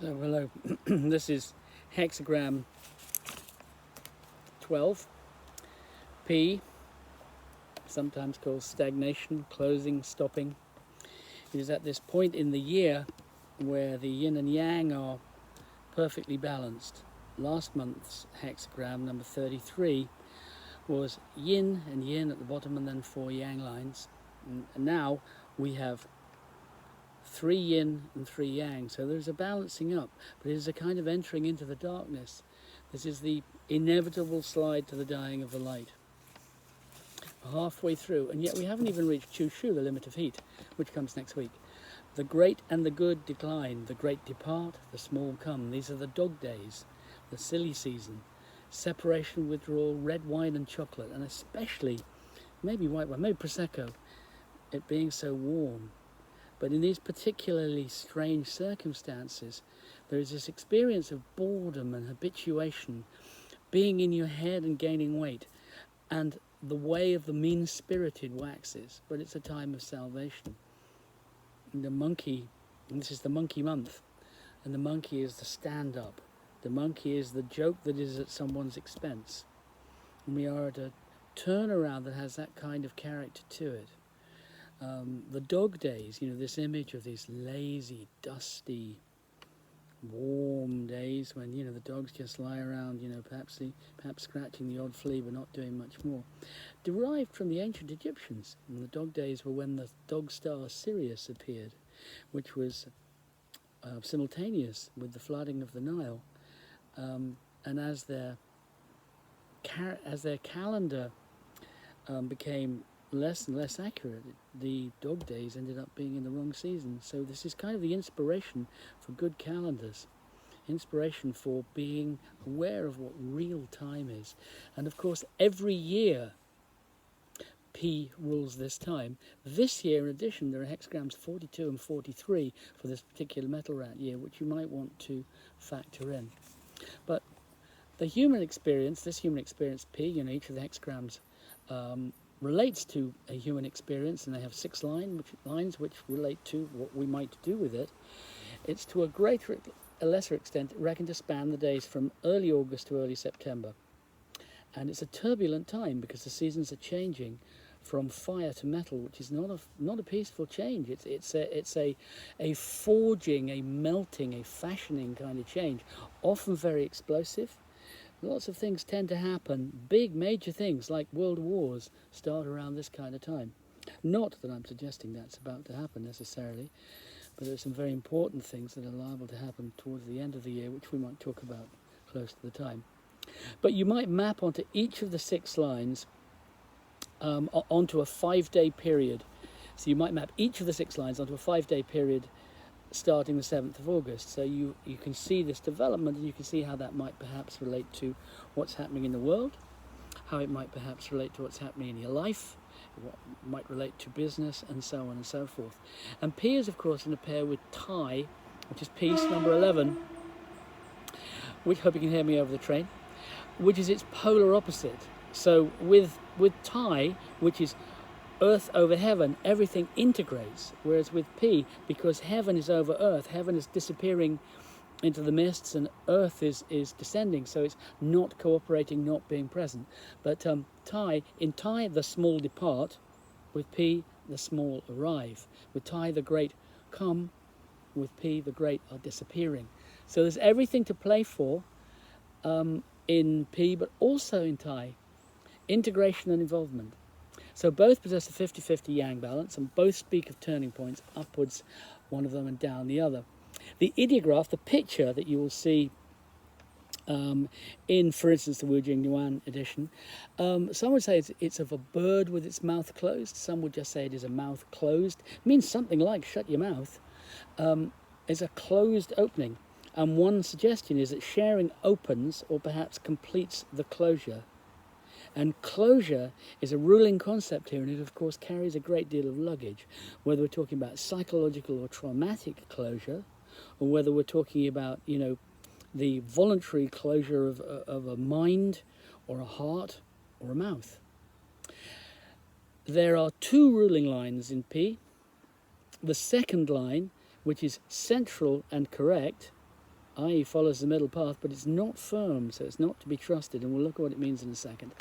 So hello, this is hexagram 12, P, sometimes called stagnation, closing, stopping. It is at this point in the year where the yin and yang are perfectly balanced. Last month's hexagram, number 33, was yin and yin at the bottom and then 4 yang lines. And now we have 3 yin and 3 yang, so there's a balancing up, but it is a kind of entering into the darkness. This is the inevitable slide to the dying of the light. Halfway through, and yet we haven't even reached Chushu, the limit of heat, which comes next week. The great and the good decline, the great depart, the small come. These are the dog days, the silly season, separation, withdrawal, red wine and chocolate, and especially, maybe white wine, maybe Prosecco, it being so warm. But in these particularly strange circumstances, there is this experience of boredom and habituation, being in your head and gaining weight, and the way of the mean-spirited waxes, but it's a time of salvation. And the monkey, and this is the monkey month, and the monkey is the stand-up. The monkey is the joke that is at someone's expense. And we are at a turnaround that has that kind of character to it. The dog days, this image of these lazy, dusty, warm days when, the dogs just lie around, perhaps scratching the odd flea but not doing much more, derived from the ancient Egyptians. And the dog days were when the dog star Sirius appeared, which was simultaneous with the flooding of the Nile. And as their calendar became less and less accurate, the dog days ended up being in the wrong season. So this is kind of the inspiration for good calendars, inspiration for being aware of what real time is. And of course, every year P rules this time. This year, in addition, there are hexagrams 42 and 43 for this particular metal rat year, which you might want to factor in. But the human experience, this human experience P, each of the hexagrams relates to a human experience, and they have 6 lines which relate to what we might do with it. It's to a lesser extent reckoned to span the days from early August to early September. And it's a turbulent time because the seasons are changing from fire to metal, which is not a peaceful change. It's a forging, a melting, a fashioning kind of change, often very explosive. Lots of things tend to happen, big major things like world wars start around this kind of time. Not that I'm suggesting that's about to happen necessarily, but there's some very important things that are liable to happen towards the end of the year, which we might talk about close to the time. But you might map onto each of the 6 lines onto a 5-day period. So you might map each of the 6 lines onto a 5-day period starting the 7th of August. So you can see this development, and you can see how that might perhaps relate to what's happening in the world, how it might perhaps relate to what's happening in your life, what might relate to business, and so on and so forth. And P is, of course, in a pair with Tie, which is piece number 11, which, hope you can hear me over the train, which is its polar opposite. So with Tie, which is earth over heaven, everything integrates, whereas with P, because heaven is over earth, heaven is disappearing into the mists and earth is descending, so it's not cooperating, not being present. But in Tie the small depart, with P the small arrive. With Tie the great come, with P the great are disappearing. So there's everything to play for in P, but also in Tie, integration and involvement. So both possess a 50-50 yang balance, and both speak of turning points, upwards one of them and down the other. The ideograph, the picture that you will see in, for instance, the Wu Jing Yuan edition, some would say it's of a bird with its mouth closed. Some would just say it is a mouth closed. It means something like shut your mouth. It's a closed opening. And one suggestion is that sharing opens or perhaps completes the closure. And closure is a ruling concept here, and it of course carries a great deal of luggage, whether we're talking about psychological or traumatic closure, or whether we're talking about, the voluntary closure of a mind or a heart or a mouth. There are 2 ruling lines in P. The second line, which is central and correct, i.e. follows the middle path, but it's not firm, so it's not to be trusted, and we'll look at what it means in a second.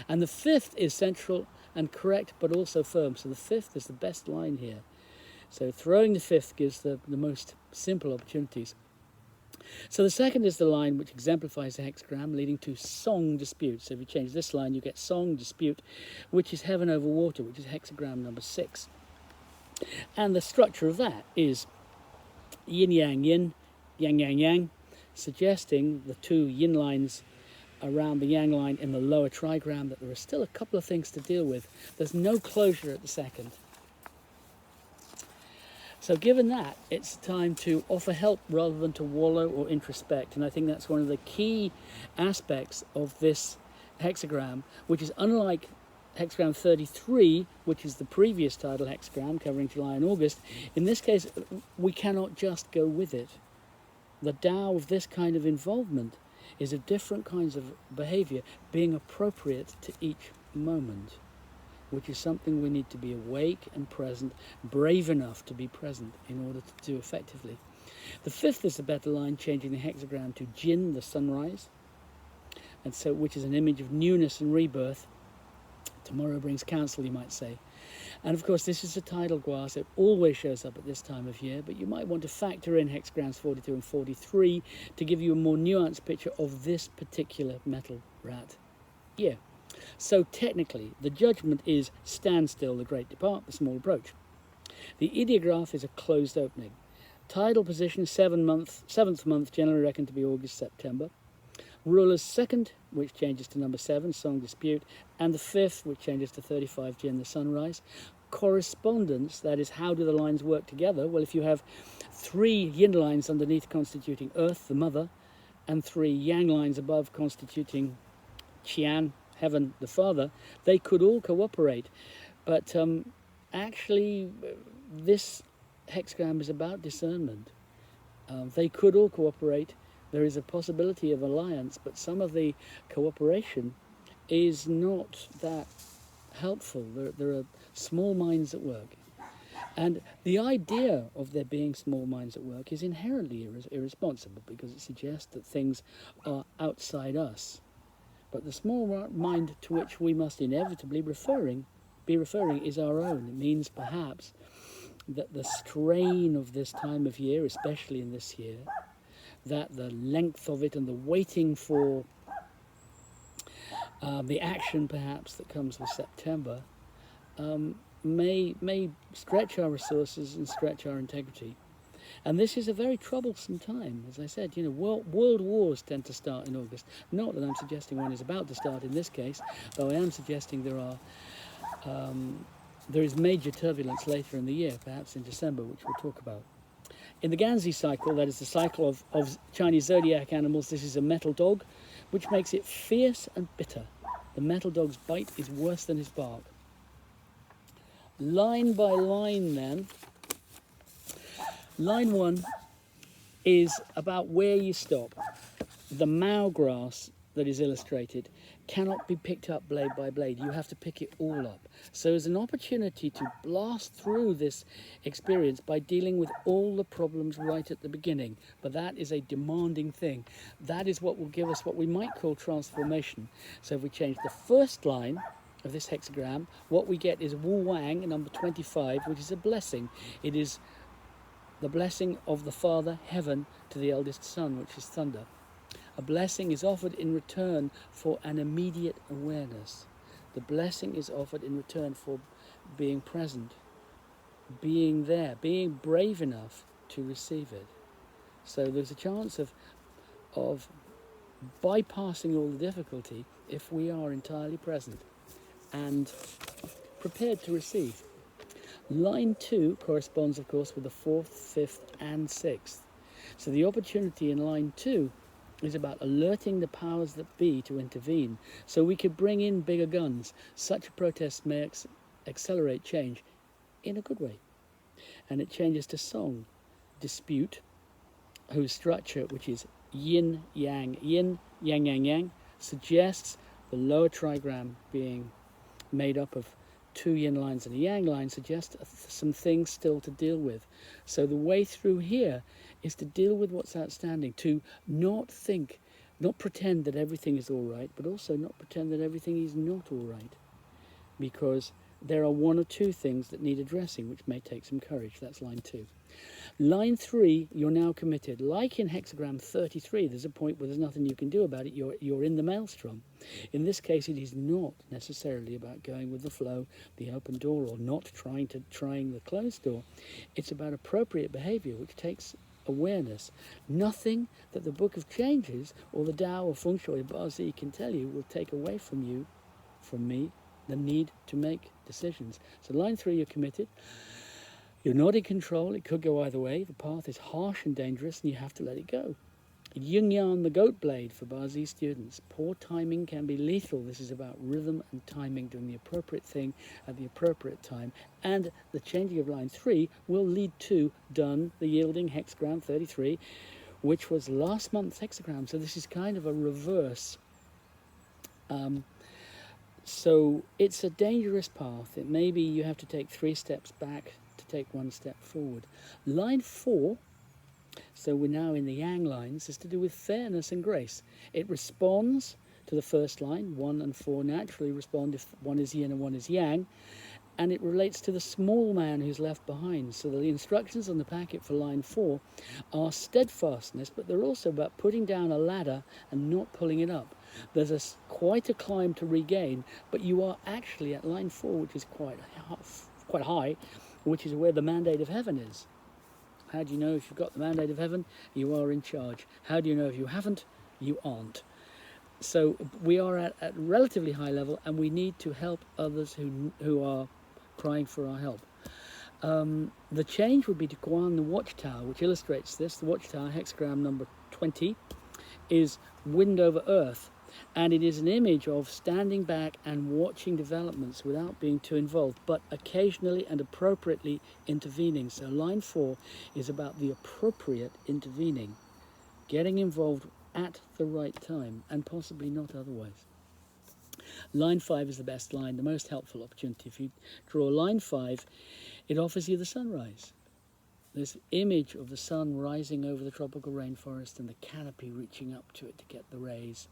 And the fifth is central and correct, but also firm, so the fifth is the best line here. So throwing the fifth gives the most simple opportunities. So the second is the line which exemplifies the hexagram, leading to song dispute. So if you change this line, you get song dispute, which is heaven over water, which is hexagram number 6. And the structure of that is yin, yang, yang, suggesting the two yin lines around the yang line in the lower trigram, that there are still a couple of things to deal with. There's no closure at the second. So given that, it's time to offer help rather than to wallow or introspect. And I think that's one of the key aspects of this hexagram, which is unlike hexagram 33, which is the previous tidal hexagram covering July and August. In this case, we cannot just go with it. The Tao of this kind of involvement is of different kinds of behavior being appropriate to each moment, which is something we need to be awake and present, brave enough to be present in order to do effectively. The fifth is the better line, changing the hexagram to Jin, the sunrise, and so which is an image of newness and rebirth. Tomorrow brings counsel, you might say. And of course, this is a tidal gua, so it always shows up at this time of year, but you might want to factor in hexagrams 42 and 43 to give you a more nuanced picture of this particular metal rat year. So technically, the judgment is stand still, the great depart, the small approach. The ideograph is a closed opening. Tidal position, 7th month, generally reckoned to be August, September. Ruler's second, which changes to number 7, song dispute, and the fifth, which changes to 35, Jin, the sunrise. Correspondence, that is, how do the lines work together? Well, if you have 3 yin lines underneath constituting earth, the mother, and 3 yang lines above constituting Qian, heaven, the father, they could all cooperate. But actually, this hexagram is about discernment. They could all cooperate. There is a possibility of alliance, but some of the cooperation is not that helpful. There are small minds at work. And the idea of there being small minds at work is inherently irresponsible, because it suggests that things are outside us. But the small mind to which we must inevitably be referring is our own. It means perhaps that the strain of this time of year, especially in this year, that the length of it and the waiting for the action perhaps that comes with September may stretch our resources and stretch our integrity. And this is a very troublesome time. As I said, world wars tend to start in August. Not that I'm suggesting one is about to start in this case, though I am suggesting there is major turbulence later in the year, perhaps in December, which we'll talk about. In the Ganzi cycle, that is the cycle of Chinese zodiac animals, this is a metal dog, which makes it fierce and bitter. The metal dog's bite is worse than his bark. Line by line then, line 1 is about where you stop. The Mao grass that is illustrated cannot be picked up blade by blade. You have to pick it all up. So there's an opportunity to blast through this experience by dealing with all the problems right at the beginning. But that is a demanding thing. That is what will give us what we might call transformation. So if we change the first line of this hexagram, what we get is Wu Wang, number 25, which is a blessing. It is the blessing of the Father, heaven, to the eldest son, which is thunder. A blessing is offered in return for an immediate awareness. The blessing is offered in return for being present, being there, being brave enough to receive it. So there's a chance of bypassing all the difficulty if we are entirely present and prepared to receive. Line 2 corresponds, of course, with the 4th, 5th, and 6th. So the opportunity in line 2 is about alerting the powers that be to intervene, so we could bring in bigger guns. Such a protest may accelerate change in a good way. And it changes to song dispute, whose structure, which is yin, yang, yang, suggests the lower trigram being made up of two yin lines and a yang line suggest some things still to deal with. So the way through here is to deal with what's outstanding, to not pretend that everything is all right, but also not pretend that everything is not all right, because there are one or two things that need addressing, which may take some courage. That's line 2. Line 3, you're now committed. Like in hexagram 33, there's a point where there's nothing you can do about it. You're in the maelstrom. In this case, it is not necessarily about going with the flow, the open door, or not trying the closed door. It's about appropriate behavior, which takes awareness. Nothing that the Book of Changes or the Tao or Feng Shui or Bazi can tell you will take away from you, from me, the need to make decisions. So line 3, you're committed. You're not in control. It could go either way. The path is harsh and dangerous, and you have to let it go. Yin Yang, the goat blade for Bazi students. Poor timing can be lethal. This is about rhythm and timing, doing the appropriate thing at the appropriate time. And the changing of line 3 will lead to done, the yielding hexagram 33, which was last month's hexagram. So this is kind of a reverse. So it's a dangerous path. It maybe you have to take 3 steps back to take 1 step forward. Line 4, so we're now in the yang lines, is to do with fairness and grace. It responds to the first line. 1 and 4 naturally respond if one is yin and one is yang, and it relates to the small man who's left behind. So the instructions on the packet for line 4 are steadfastness, but they're also about putting down a ladder and not pulling it up. There's quite a climb to regain, but you are actually at line 4, which is quite high, which is where the mandate of heaven is. How do you know if you've got the mandate of heaven? You are in charge. How do you know if you haven't? You aren't. So we are at a relatively high level, and we need to help others who are crying for our help. The change would be to Guan, the watchtower, which illustrates this. The watchtower, hexagram number 20, is wind over earth. And it is an image of standing back and watching developments without being too involved, but occasionally and appropriately intervening. So line 4 is about the appropriate intervening, getting involved at the right time, and possibly not otherwise. Line 5 is the best line, the most helpful opportunity. If you draw line 5, it offers you the sunrise. This image of the sun rising over the tropical rainforest and the canopy reaching up to it to get the rays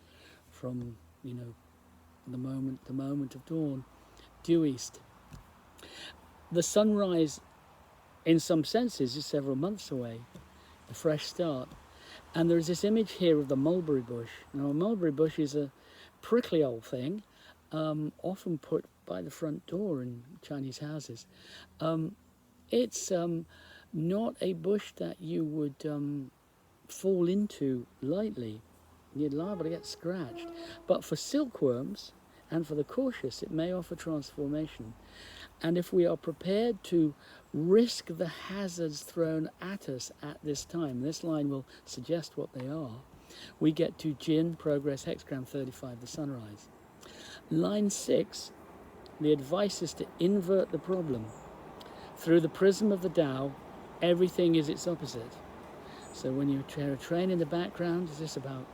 from, the moment of dawn, due east. The sunrise, in some senses, is several months away, a fresh start. And there's this image here of the mulberry bush. Now, a mulberry bush is a prickly old thing, often put by the front door in Chinese houses. It's not a bush that you would fall into lightly. You're liable to get scratched. But for silkworms and for the cautious, it may offer transformation. And if we are prepared to risk the hazards thrown at us at this time, this line will suggest what they are, we get to Jin, progress, hexagram 35, the sunrise. Line 6, the advice is to invert the problem. Through the prism of the Tao, everything is its opposite. So when you train in the background, is this about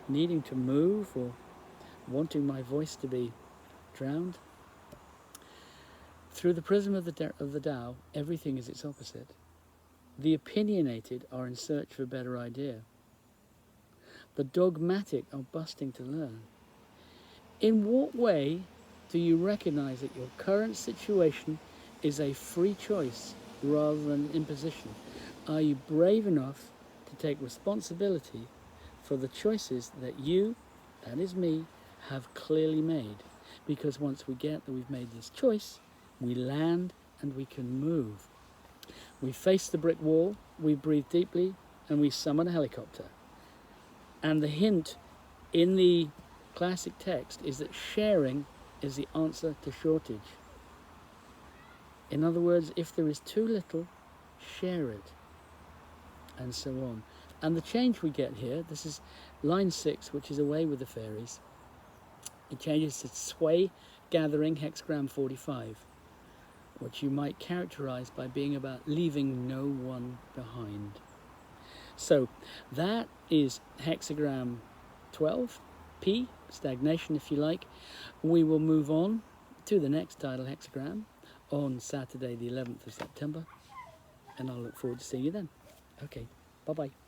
needing to move or wanting my voice to be drowned? Through the prism of the Tao, everything is its opposite. The opinionated are in search for a better idea. The dogmatic are busting to learn. In what way do you recognize that your current situation is a free choice rather than imposition? Are you brave enough to take responsibility for the choices that you, that is me, have clearly made? Because once we get that we've made this choice, we land and we can move. We face the brick wall, we breathe deeply, and we summon a helicopter. And the hint in the classic text is that sharing is the answer to shortage. In other words, if there is too little, share it, and so on. And the change we get here, this is line 6, which is away with the fairies. It changes to sway gathering, hexagram 45, which you might characterize by being about leaving no one behind. So that is hexagram 12, P, stagnation if you like. We will move on to the next tidal hexagram on Saturday the 11th of September, and I'll look forward to seeing you then. Okay, bye-bye.